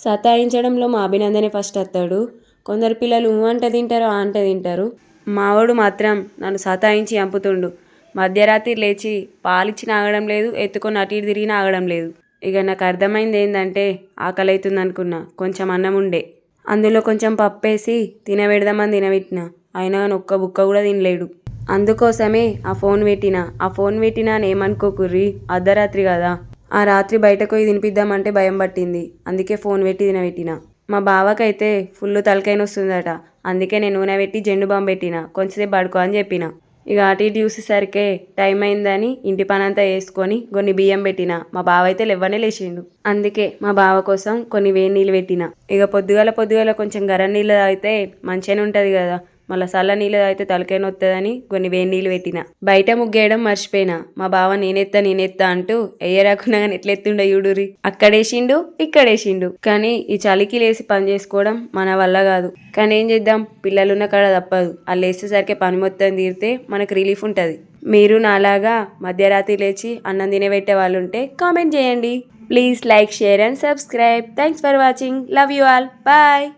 సతాయించడంలో మా అభినందనే ఫస్ట్ వస్తాడు. కొందరు పిల్లలు అంటే తింటారు అంటే తింటారు. మావాడు మాత్రం నన్ను సతాయించి చంపుతుండు. మధ్యరాత్రి లేచి పాలిచ్చిన ఆగడం లేదు, ఎత్తుకొని అటు ఇటు తిరిగినా ఆగడం లేదు. ఇక నాకు అర్థమైంది ఏంటంటే ఆకలి అవుతుంది అనుకున్నా. కొంచెం అన్నం ఉండే, అందులో కొంచెం పప్పేసి తినబెడదామని తినబెట్టిన. అయినా కానీ ఒక్క బుక్క కూడా తినలేడు. అందుకోసమే ఆ ఫోన్ పెట్టినా అని ఏమనుకోకుర్రి, అర్ధరాత్రి కదా. ఆ రాత్రి బయటకు పోయి తినిపిద్దామంటే భయం పట్టింది. అందుకే ఫోన్ పెట్టి తినబెట్టిన. మా బావకైతే ఫుల్ తలకాయ నొస్తుందట. అందుకే నేను నూనె పెట్టి జెండు బాంబు పెట్టిన, కొంచెంసేపు పడుకో అని చెప్పిన. ఇక అటు ఇటు చూసేసరికే టైం అయిందని ఇంటి పని అంతా వేసుకొని కొన్ని బియ్యం పెట్టిన. మా బావ అయితే లేవ్వనే లేచిండు. అందుకే మా బావ కోసం కొన్ని వేడి నీళ్ళు పెట్టిన. ఇక పొద్దుగాల కొంచెం గరం నీళ్ళు తాగితే మంచిగానే ఉంటుంది కదా. మళ్ళీ చల్ల నీళ్ళు తాగితే తలకాయ నొత్తదని కొన్ని వేడి నీళ్ళు పెట్టిన. బయట ముగ్గేయడం మర్చిపోయినా. మా బావ నేనెత్తా అంటూ ఎయ్యరాకున్నా కానీ ఎట్లా ఎత్తుండే యూడురి. అక్కడేసిండు ఇక్కడేసిండు. కానీ ఈ చలికి లేసి పని చేసుకోవడం మన వల్ల కాదు. కానీ ఏం చేద్దాం, పిల్లలున్న కాడ తప్పదు. వాళ్ళు లేచేసరికి పని మొత్తం తీరితే మనకు రిలీఫ్ ఉంటుంది. మీరు నాలాగా మధ్యరాత్రి లేచి అన్నం తినబెట్టే వాళ్ళు ఉంటే కామెంట్ చేయండి. Please like, share and subscribe. Thanks for watching. Love you all. Bye.